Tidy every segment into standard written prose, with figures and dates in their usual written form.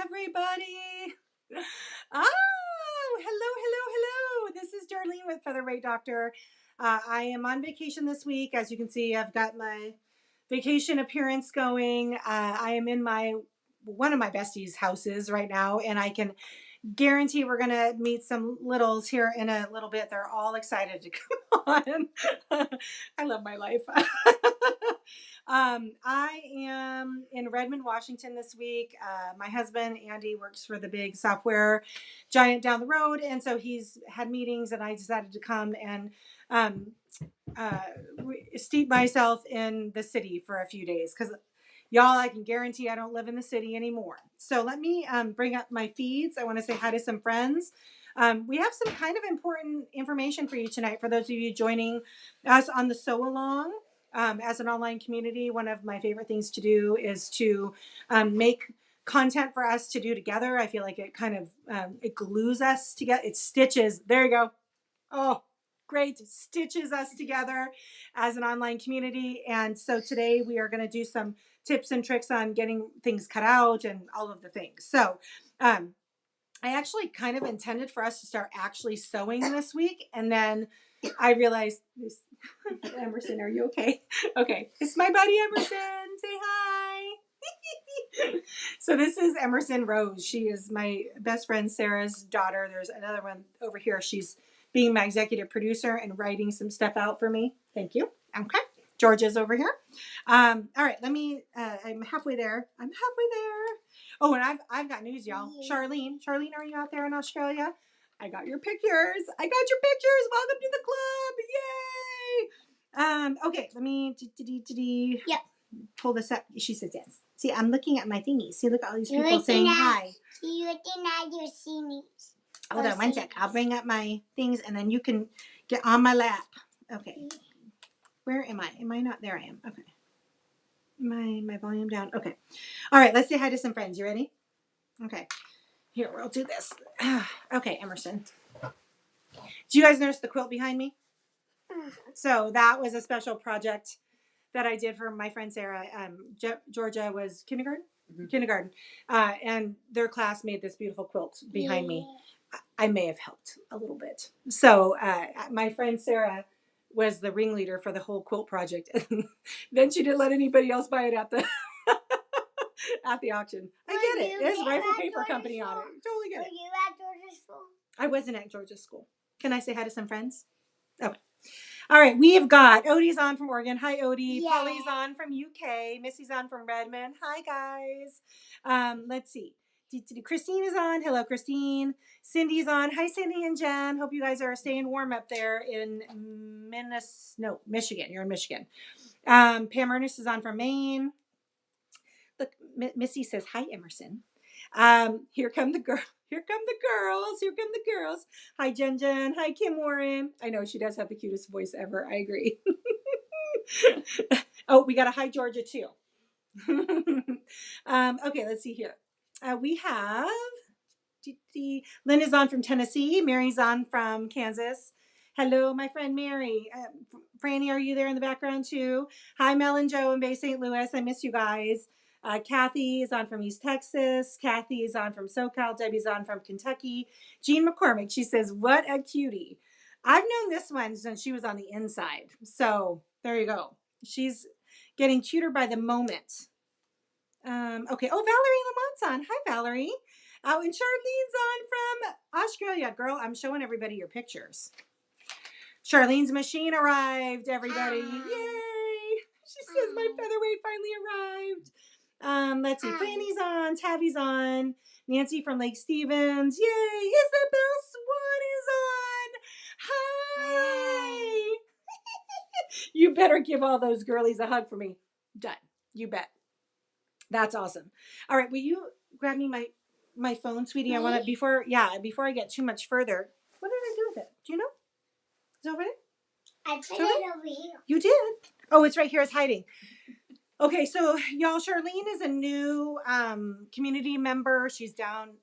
everybody. Oh, hello. This is Darlene with Featherweight Doctor. I am on vacation this week. As you can see, I've got my vacation appearance going. I am in one of my besties' houses right now, and I can guarantee we're going to meet some littles here in a little bit. They're all excited to come on. I love my life. I am in Redmond, Washington this week. My husband, Andy, works for the big software giant down the road. And so he's had meetings, and I decided to come and steep myself in the city for a few days. Because y'all, I can guarantee I don't live in the city anymore. So let me bring up my feeds. I want to say hi to some friends. We have some kind of important information for you tonight for those of you joining us on the Sew Along. As an online community, one of my favorite things to do is to make content for us to do together. I feel like it kind of it glues us together. It stitches. There you go. Oh, great. Stitches us together as an online community. And so today we are going to do some tips and tricks on getting things cut out and all of the things. So I actually kind of intended for us to start actually sewing this week. And then I realized, Emerson, are you okay? Okay. It's my buddy Emerson. Say hi. So this is Emerson Rose. She is my best friend Sarah's daughter. There's another one over here. She's being my executive producer and writing some stuff out for me. Thank you. Okay. Georgia's over here. All right. I'm halfway there. Oh, and I've got news, y'all. Charlene, are you out there in Australia? I got your pictures. Welcome to the club. Yay. Okay, let me pull this up. She says yes. See, I'm looking at my thingies. See, look at all these people saying hi. You're looking at your thingies. Hold on one sec. I'll bring up my things and then you can get on my lap. Okay. Where am I? Am I not? There I am. Okay. My volume down. Okay. All right, let's say hi to some friends. You ready? Okay. Here, we'll do this. Okay, Emerson. Do you guys notice the quilt behind me? So that was a special project that I did for my friend Sarah. Georgia was kindergarten? Mm-hmm. Kindergarten. And their class made this beautiful quilt behind me. I may have helped a little bit. So my friend Sarah was the ringleader for the whole quilt project. And then she didn't let anybody else buy it at the at the auction. I get it. There's Rifle Paper Company on it. Totally get it. Were you at Georgia's school? I wasn't at Georgia's school. Can I say hi to some friends? Okay. All right. We've got Odie's on from Oregon. Hi, Odie. Yeah. Polly's on from UK. Missy's on from Redmond. Hi, guys. Let's see. Christine is on. Hello, Christine. Cindy's on. Hi, Cindy and Jen. Hope you guys are staying warm up there in Michigan. You're in Michigan. Pam Ernest is on from Maine. Look, Missy says, hi, Emerson. Here come the girls. Here come the girls. Hi, Jen. Hi, Kim Warren. I know she does have the cutest voice ever. I agree. Oh, we got a hi, Georgia, too. Okay, let's see here. We have Lynn is on from Tennessee. Mary's on from Kansas. Hello, my friend Mary. Franny, are you there in the background too? Hi, Mel and Joe in Bay St. Louis. I miss you guys. Kathy is on from East Texas. Kathy is on from SoCal. Debbie's on from Kentucky. Jean McCormick, she says, what a cutie. I've known this one since she was on the inside. So there you go. She's getting cuter by the moment. Okay. Oh, Valerie Lamont's on. Hi, Valerie. Oh, and Charlene's on from Australia. Girl, I'm showing everybody your pictures. Charlene's machine arrived, everybody. Yay! She says my featherweight finally arrived. Let's see. Fanny's on. Tabby's on. Nancy from Lake Stevens. Yay! Isabel Swan is on. Hi! You better give all those girlies a hug for me. Done. You bet. That's awesome. All right. Will you grab me my phone, sweetie? I want to, before I get too much further. What did I do with it? Do you know? Is it over there? I put it over here. You did? Oh, it's right here. It's hiding. Okay, so y'all, Charlene is a new community member. She's down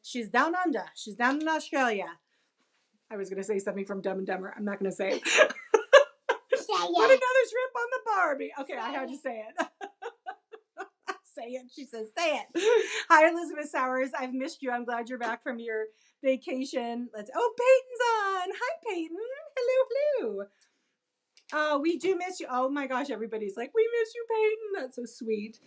under. She's down in Australia. I was going to say something from Dumb and Dumber. I'm not going to say it. Put another shrimp on the Barbie. Okay, I had to say it. Say it. She says, say it. Hi, Elizabeth Sowers. I've missed you. I'm glad you're back from your vacation. Peyton's on. Hi, Peyton. Hello. Oh, we do miss you. Oh my gosh, everybody's like, we miss you, Peyton. That's so sweet.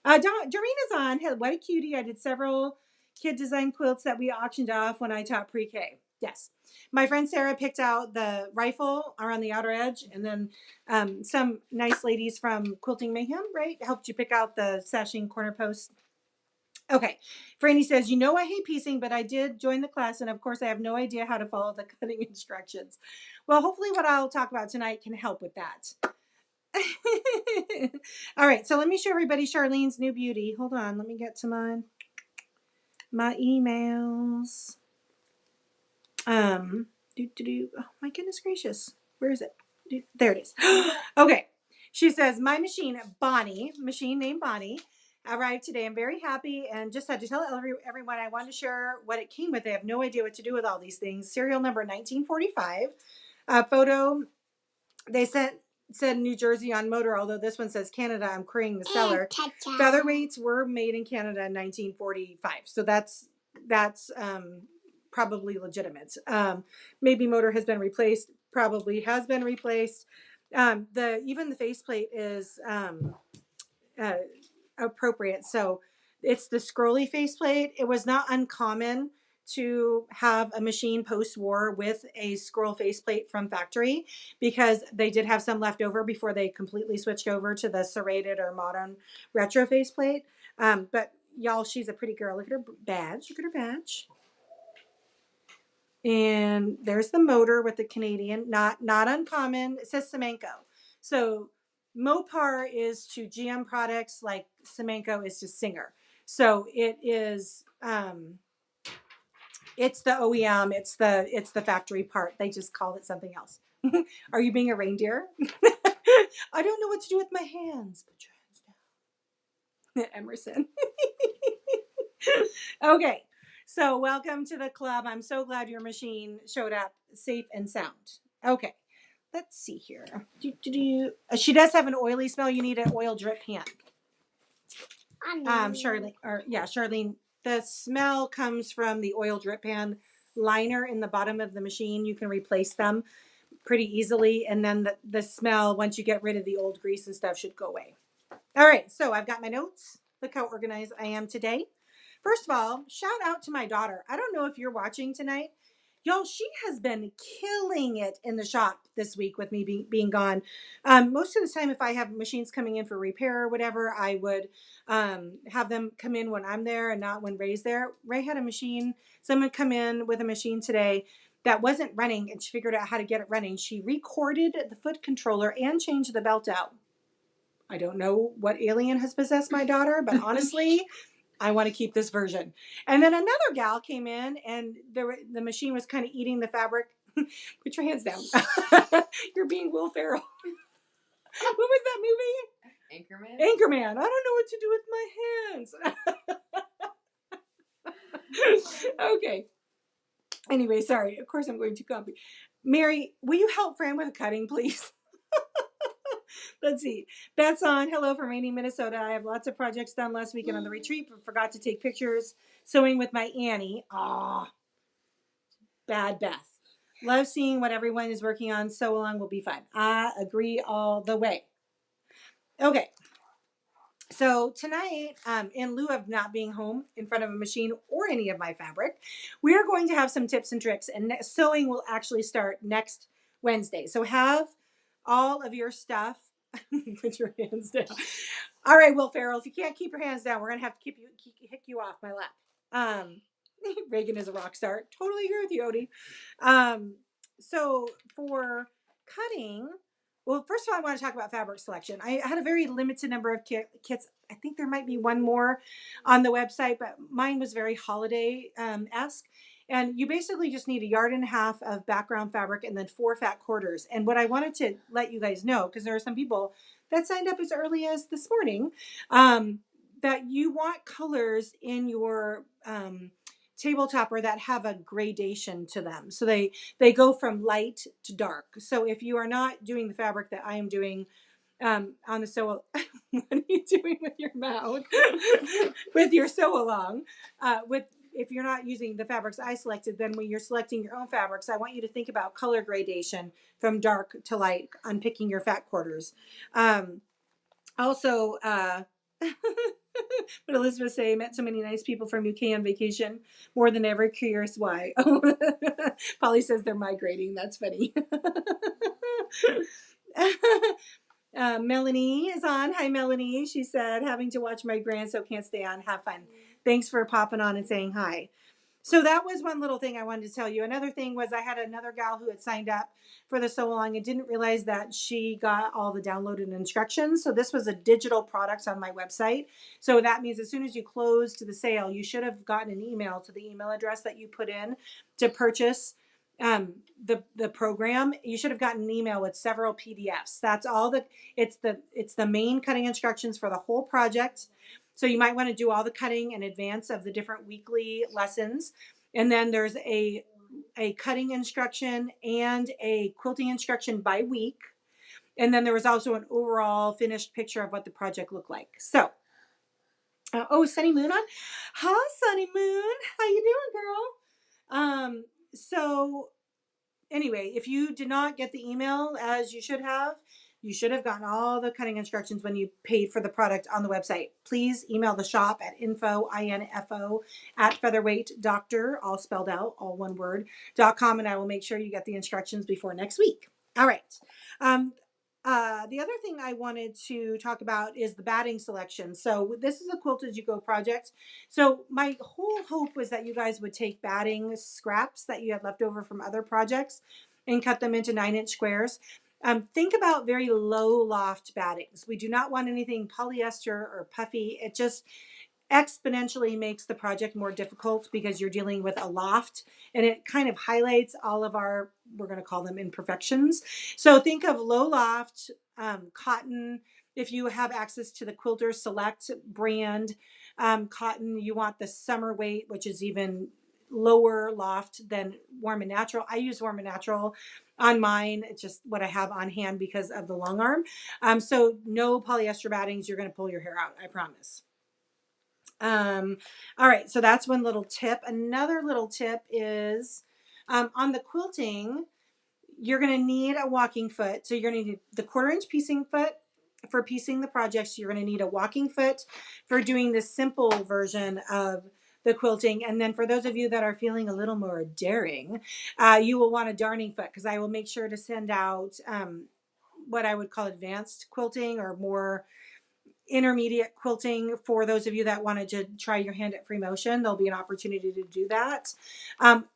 Doreena's on. Hey, what a cutie. I did several kid design quilts that we auctioned off when I taught pre-K. Yes. My friend Sarah picked out the rifle around the outer edge, and then some nice ladies from Quilting Mayhem, right, helped you pick out the sashing corner posts. Okay. Franny says, I hate piecing, but I did join the class, and of course I have no idea how to follow the cutting instructions. Well, hopefully what I'll talk about tonight can help with that. All right, so let me show everybody Charlene's new beauty. Hold on, let me get to my emails. Oh my goodness gracious. Where is it? There it is. Okay. She says, my machine named Bonnie, arrived today. I'm very happy and just had to tell everyone I wanted to share what it came with. I have no idea what to do with all these things. Serial number 1945. Photo, they said New Jersey on motor, although this one says Canada. I'm querying the seller. Featherweights were made in Canada in 1945. So that's probably legitimate. Maybe motor has been replaced, probably has been replaced. Even the faceplate is appropriate. So it's the scrolly faceplate. It was not uncommon to have a machine post-war with a scroll faceplate from factory because they did have some left over before they completely switched over to the serrated or modern retro faceplate. But y'all, she's a pretty girl. Look at her badge. Look at her badge. And there's the motor with the Canadian, not uncommon. It says Semenko. So Mopar is to GM products like Semenko is to Singer. So it is it's the OEM, it's the factory part. They just call it something else. Are you being a reindeer? I don't know what to do with my hands. Put your hands down. Emerson. Okay. So welcome to the club. I'm so glad your machine showed up safe and sound. Okay. Let's see here. She does have an oily smell. You need an oil drip pan. Charlene, the smell comes from the oil drip pan liner in the bottom of the machine. You can replace them pretty easily. And then the smell, once you get rid of the old grease and stuff, should go away. All right. So I've got my notes. Look how organized I am today. First of all, shout out to my daughter. I don't know if you're watching tonight. Y'all, she has been killing it in the shop this week with me being gone. Most of the time, if I have machines coming in for repair or whatever, I would have them come in when I'm there and not when Ray's there. Ray had someone come in with a machine today that wasn't running, and she figured out how to get it running. She recorded the foot controller and changed the belt out. I don't know what alien has possessed my daughter, but honestly, I want to keep this version. And then another gal came in and the machine was kind of eating the fabric. Put your hands down. You're being Will Ferrell. What was that movie? Anchorman. I don't know what to do with my hands. Okay. Anyway, sorry. Of course I'm going too comfy. Mary, will you help Fran with cutting, please? Let's see. Beth's on. Hello from rainy Minnesota. I have lots of projects done last weekend on the retreat, but forgot to take pictures. Sewing with my Annie. Bad Beth. Love seeing what everyone is working on. Sew along will be fun. I agree all the way. Okay. So tonight, in lieu of not being home in front of a machine or any of my fabric, we are going to have some tips and tricks, and sewing will actually start next Wednesday. So have all of your stuff. Put your hands down. All right, Will Ferrell, if you can't keep your hands down, we're gonna have to kick you off my lap. Reagan is a rock star. Totally agree with you, Odie. So for cutting, well, first of all, I want to talk about fabric selection. I had a very limited number of kits. I think there might be one more on the website, but mine was very holiday-esque. And you basically just need 1.5 yards of background fabric and then 4 fat quarters. And what I wanted to let you guys know, because there are some people that signed up as early as this morning, that you want colors in your table topper that have a gradation to them. So they go from light to dark. So if you are not doing the fabric that I am doing, on the sew. What are you doing with your mouth? With your sew along, with if you're not using the fabrics I selected, then when you're selecting your own fabrics, I want you to think about color gradation from dark to light, unpicking your fat quarters. Also, what Elizabeth say, met so many nice people from UK on vacation, more than ever curious why. Polly says they're migrating. That's funny. Melanie is on. Hi, Melanie. She said, having to watch my grand, so can't stay on. Have fun. Thanks for popping on and saying hi. So that was one little thing I wanted to tell you. Another thing was I had another gal who had signed up for the sew along and didn't realize that she got all the downloaded instructions. So this was a digital product on my website. So that means as soon as you closed the sale, you should have gotten an email to the email address that you put in to purchase the program. You should have gotten an email with several PDFs. That's all that it's the main cutting instructions for the whole project. So you might want to do all the cutting in advance of the different weekly lessons. And then there's a cutting instruction and a quilting instruction by week. And then there was also an overall finished picture of what the project looked like. So, Sunny Moon on. Hi, Sunny Moon. How you doing, girl? So anyway, if you did not get the email as you should have gotten all the cutting instructions when you paid for the product on the website. Please email the shop at info at featherweightdoctor, all spelled out, all one word, .com, and I will make sure you get the instructions before next week. All right. The other thing I wanted to talk about is the batting selection. So this is a Quilt As You Go project. So my whole hope was that you guys would take batting scraps that you had left over from other projects and cut them into 9-inch squares. Think about very low loft battings. We do not want anything polyester or puffy. It just exponentially makes the project more difficult because you're dealing with a loft, and it kind of highlights all of our, we're going to call them imperfections. So think of low loft cotton. If you have access to the Quilter Select brand cotton, you want the summer weight, which is even lower loft than Warm and Natural. I use Warm and Natural on mine. It's just what I have on hand because of the long arm. So no polyester battings. You're going to pull your hair out, I promise. All right, so that's one little tip. Another little tip is on the quilting, you're going to need a walking foot. So you're going to need the 1/4-inch piecing foot for piecing the projects. You're going to need a walking foot for doing the simple version of the quilting. And then for those of you that are feeling a little more daring, you will want a darning foot, because I will make sure to send out what I would call advanced quilting or more intermediate quilting for those of you that wanted to try your hand at free motion. There'll be an opportunity to do that.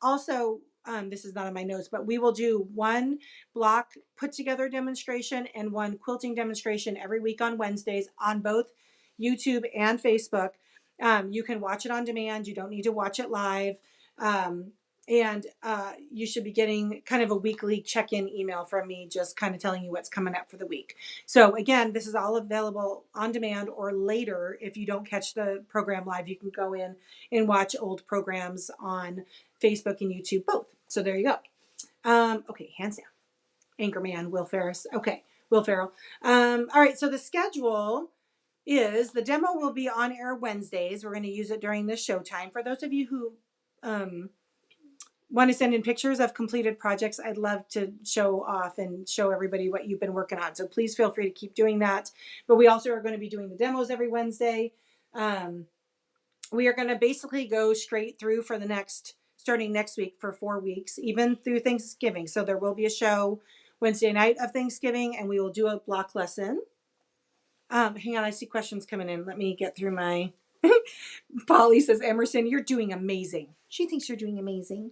Also, this is not on my notes, but we will do one block put together demonstration and one quilting demonstration every week on Wednesdays on both YouTube and Facebook. You can watch it on demand. You don't need to watch it live. And you should be getting kind of a weekly check-in email from me, just kind of telling you what's coming up for the week. So again, this is all available on demand or later. If you don't catch the program live, you can go in and watch old programs on Facebook and YouTube both. So there you go. Okay, hands down. Anchorman, Will Ferris. Okay, Will Ferrell. All right, so the schedule is the demo will be on air Wednesdays. We're going to use it during this showtime. For those of you who want to send in pictures of completed projects, I'd love to show off and show everybody what you've been working on. So please feel free to keep doing that. But we also are going to be doing the demos every Wednesday. We are going to basically go straight through for starting next week for 4 weeks, even through Thanksgiving. So there will be a show Wednesday night of Thanksgiving, and we will do a block lesson. Hang on, I see questions coming in. Let me get through my... Polly says, Emerson, you're doing amazing. She thinks you're doing amazing.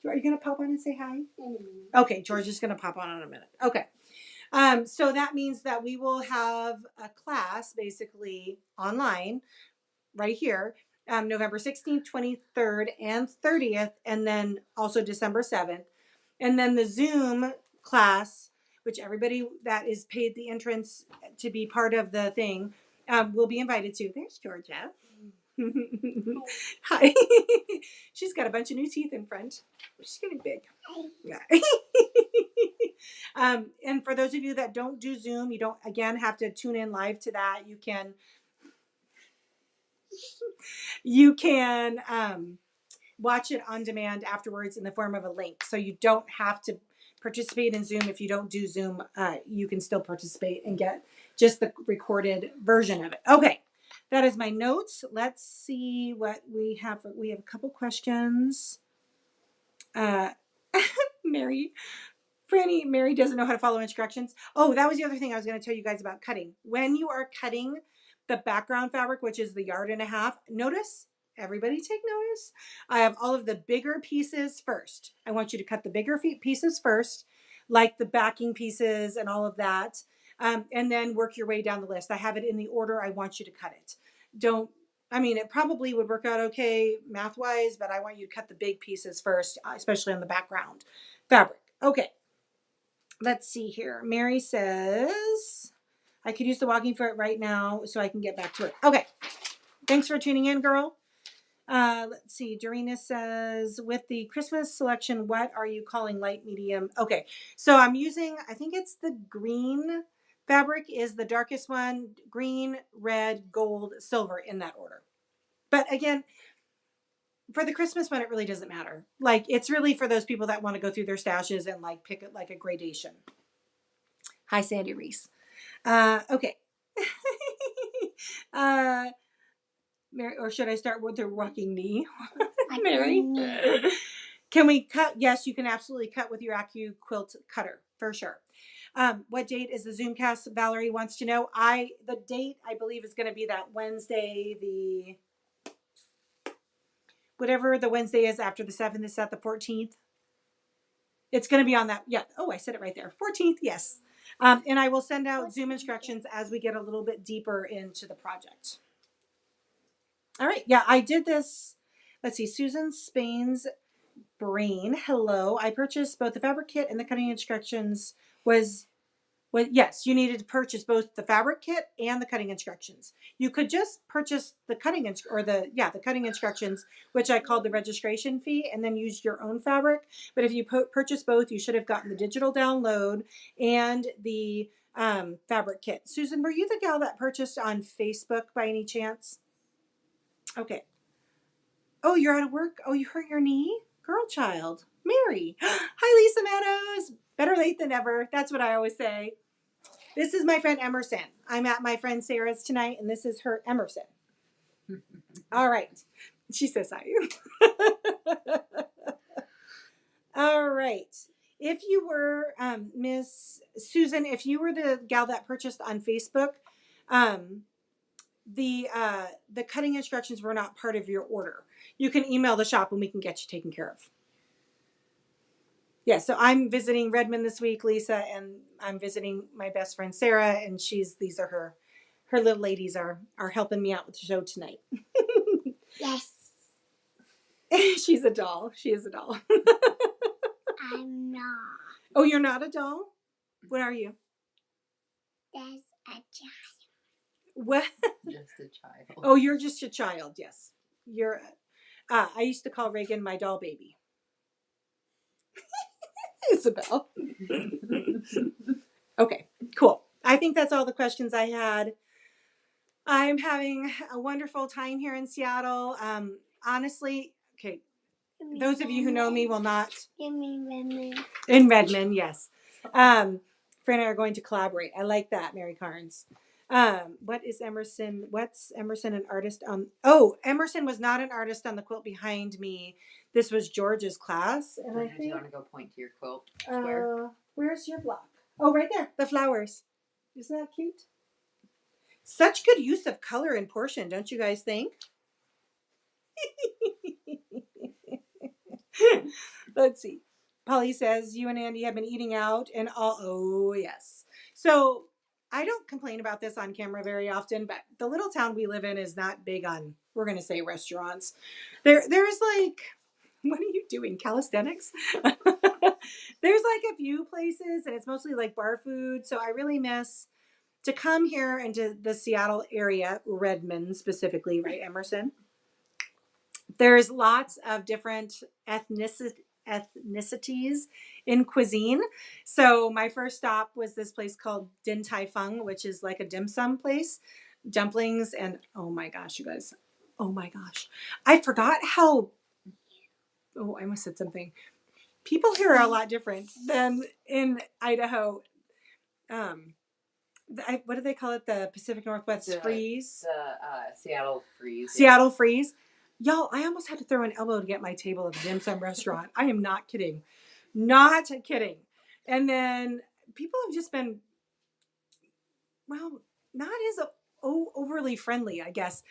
Are you going to pop on and say hi? Okay, George is going to pop on in a minute. Okay. So that means that we will have a class basically online right here, November 16th, 23rd, and 30th, and then also December 7th. And then the Zoom class, which everybody that is paid the entrance to be part of the thing will be invited to. There's Georgia. Hi. She's got a bunch of new teeth in front. She's getting big. Yeah. And for those of you that don't do Zoom, you don't, again, have to tune in live to that. You can watch it on demand afterwards in the form of a link. So you don't have to participate in Zoom. If you don't do Zoom, you can still participate and get just the recorded version of it. Okay. That is my notes. Let's see what we have. We have a couple questions. Mary doesn't know how to follow instructions. Oh, that was the other thing I was going to tell you guys about cutting. When you are cutting the background fabric, which is the 1.5 yards, notice, everybody take notice. I have all of the bigger pieces first. I want you to cut the bigger pieces first, like the backing pieces and all of that. And then work your way down the list. I have it in the order I want you to cut it. It probably would work out okay math-wise, but I want you to cut the big pieces first, especially on the background fabric. Okay. Let's see here. Mary says, I could use the walking foot right now so I can get back to it. Okay. Thanks for tuning in, girl. Let's see. Dorina says, with the Christmas selection, what are you calling light, medium? Okay. So I'm using, I think it's the green fabric is the darkest one. Green, red, gold, silver in that order. But again, for the Christmas one, it really doesn't matter. Like, it's really for those people that want to go through their stashes and like pick it like a gradation. Hi, Sandy Reese. Okay. Mary, or should I start with the rocking knee? Mary? Can we cut? Yes, you can absolutely cut with your AccuQuilt cutter for sure. What date is the Zoomcast? Valerie wants to know. The date I believe is going to be that Wednesday, whatever the Wednesday is after the 7th. Is that the 14th? It's going to be on that. Yeah. Oh, I said it right there. 14th. Yes. And I will send out Zoom instructions as we get a little bit deeper into the project. All right. Yeah, I did this. Let's see. Susan Spain's Brain. Hello. I purchased both the fabric kit and the cutting instructions. Yes, you needed to purchase both the fabric kit and the cutting instructions. You could just purchase the cutting instructions, which I called the registration fee, and then use your own fabric. But if you purchase both, you should have gotten the digital download and the fabric kit. Susan, were you the gal that purchased on Facebook by any chance? Okay. Oh, you're out of work? Oh, you hurt your knee? Girl child. Mary. Hi, Lisa Meadows. Better late than never. That's what I always say. This is my friend Emerson. I'm at my friend Sarah's tonight, and this is her Emerson. All right. She says hi. All right. If you were, Miss Susan, if you were the gal that purchased on Facebook, the cutting instructions were not part of your order. You can email the shop and we can get you taken care of. Yeah, so I'm visiting Redmond this week, Lisa, and I'm visiting my best friend Sarah, and these are her little ladies are helping me out with the show tonight. Yes. She's a doll. She is a doll. I'm not. Oh, you're not a doll? What are you? That's a child. What? Just a child. Oh, you're just a child, yes. I used to call Reagan my doll baby. Isabel. Okay, cool. I think that's all the questions I had. I'm having a wonderful time here in Seattle. Honestly, okay, those of you who know me will not. You mean Redmond? In Redmond, yes. Fran and I are going to collaborate. I like that, Mary Carnes. What is Emerson? What's Emerson an artist on? Oh, Emerson was not an artist on the quilt behind me. This was George's class. And I think, you want to go point to your quilt square? Where's your block? Oh, right there. The flowers. Isn't that cute? Such good use of color and portion, don't you guys think? Let's see. Polly says, you and Andy have been eating out and all. Oh, yes. So I don't complain about this on camera very often, but the little town we live in is not big on, we're going to say, restaurants. There's like, what are you doing? Calisthenics? There's like a few places and it's mostly like bar food. So I really miss to come here into the Seattle area, Redmond specifically, right, Emerson? There's lots of different ethnicities in cuisine. So my first stop was this place called Din Tai Fung, which is like a dim sum place, dumplings, and oh my gosh, you guys, oh my gosh, I forgot how. Oh, I almost said something. People here are a lot different than in Idaho. What do they call it? The Pacific Northwest freeze. The Seattle freeze. Seattle freeze. Y'all, I almost had to throw an elbow to get my table at the dim sum restaurant. I am not kidding. Not kidding. And then people have just been, well, not as overly friendly, I guess.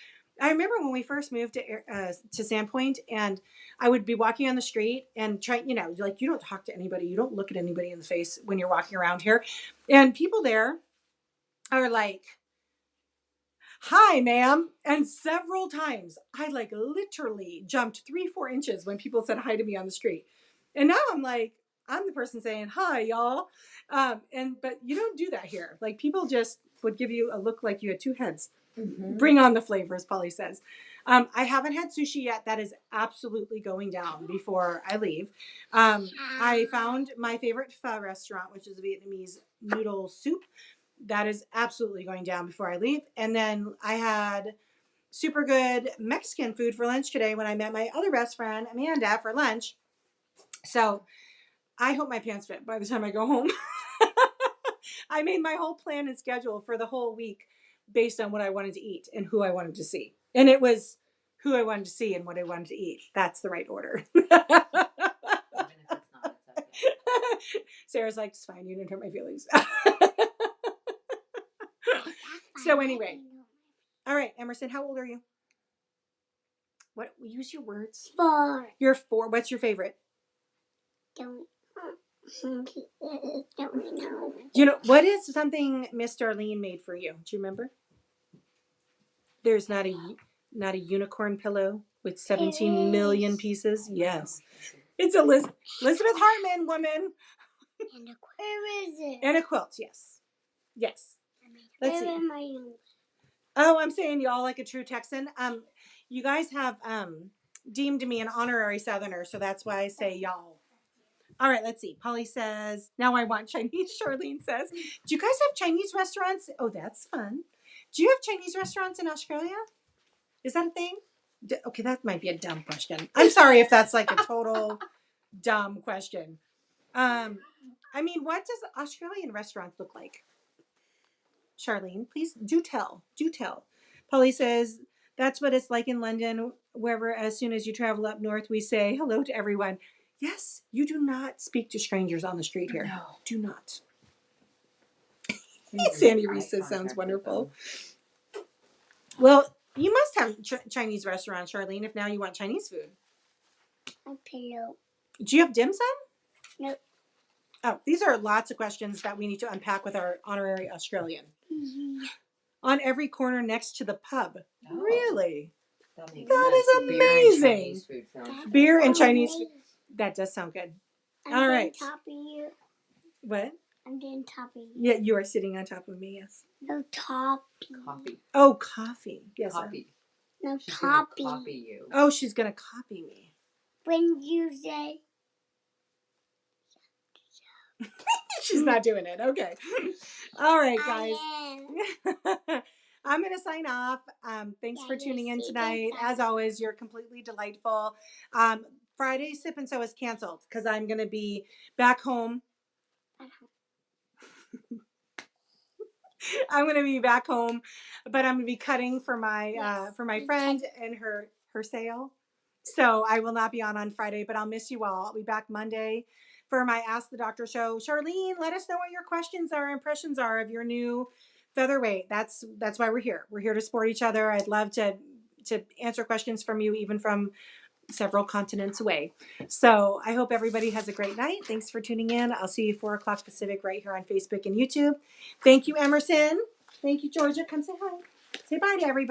I remember when we first moved to Sandpoint, and I would be walking on the street and try, you know, like you don't talk to anybody, you don't look at anybody in the face when you're walking around here, and people there are like, "Hi, ma'am," and several times I like literally jumped 3-4 inches when people said hi to me on the street, and now I'm like, I'm the person saying hi, y'all, but you don't do that here. Like people just would give you a look like you had two heads. Mm-hmm. Bring on the flavors, Polly says. I haven't had sushi yet. That is absolutely going down before I leave. I found my favorite pho restaurant, which is a Vietnamese noodle soup. That is absolutely going down before I leave. And then I had super good Mexican food for lunch today when I met my other best friend, Amanda, for lunch. So I hope my pants fit by the time I go home. I made my whole plan and schedule for the whole week based on what I wanted to eat and who I wanted to see. And it was who I wanted to see and what I wanted to eat. That's the right order. Even if it's not, it's okay. Sarah's like, it's fine. You didn't hurt my feelings. So anyway. All right, Emerson, how old are you? What? Use your words. 4. You're 4. What's your favorite? Don't know. You know, what is something Miss Darlene made for you? Do you remember? There's not a unicorn pillow with 17 million pieces. Yes. It's Elizabeth Hartman, woman. Where is it? And a quilt, yes. Yes. Let's see. Where am I? Oh, I'm saying y'all like a true Texan. You guys have deemed me an honorary Southerner, so that's why I say y'all. All right, let's see. Polly says, now I want Chinese. Charlene says, do you guys have Chinese restaurants? Oh, that's fun. Do you have Chinese restaurants in Australia? Is that a thing? Okay, that might be a dumb question. I'm sorry if that's like a total dumb question. I mean, what does Australian restaurants look like? Charlene, please do tell. Do tell. Polly says, that's what it's like in London, wherever as soon as you travel up north, we say hello to everyone. Yes, you do not speak to strangers on the street here. No. Do not. Sandy Reese says, sounds wonderful. Well, you must have Chinese restaurants, Charlene, if now you want Chinese food. A pillow. Do you have dim sum? Nope. Oh, these are lots of questions that we need to unpack with our honorary Australian. Mm-hmm. On every corner next to the pub. Oh, really? That is amazing. Beer and Chinese food. That does sound good. All right. Top of you. What? I'm doing top of you. Yeah, you are sitting on top of me, yes. No top. Coffee. Oh, coffee. Yes. Copy. No She's copy. gonna copy you. Oh, she's going to copy me. When you say. She's not doing it. Okay. All right, guys. I'm going to sign off. Thanks for tuning in tonight. As always, you're completely delightful. Friday Sip and Sew is canceled because I'm going to be back home. I'm going to be back home, but I'm going to be cutting for my friend and her sale. So I will not be on Friday, but I'll miss you all. I'll be back Monday for my Ask the Doctor show. Charlene, let us know what your questions or impressions are of your new featherweight. That's why we're here. We're here to support each other. I'd love to answer questions from you, even from several continents away. So I hope everybody has a great night. Thanks for tuning in. I'll see you 4 o'clock Pacific right here on Facebook and YouTube. Thank you, Emerson. Thank you, Georgia. Come say hi. Say bye to everybody.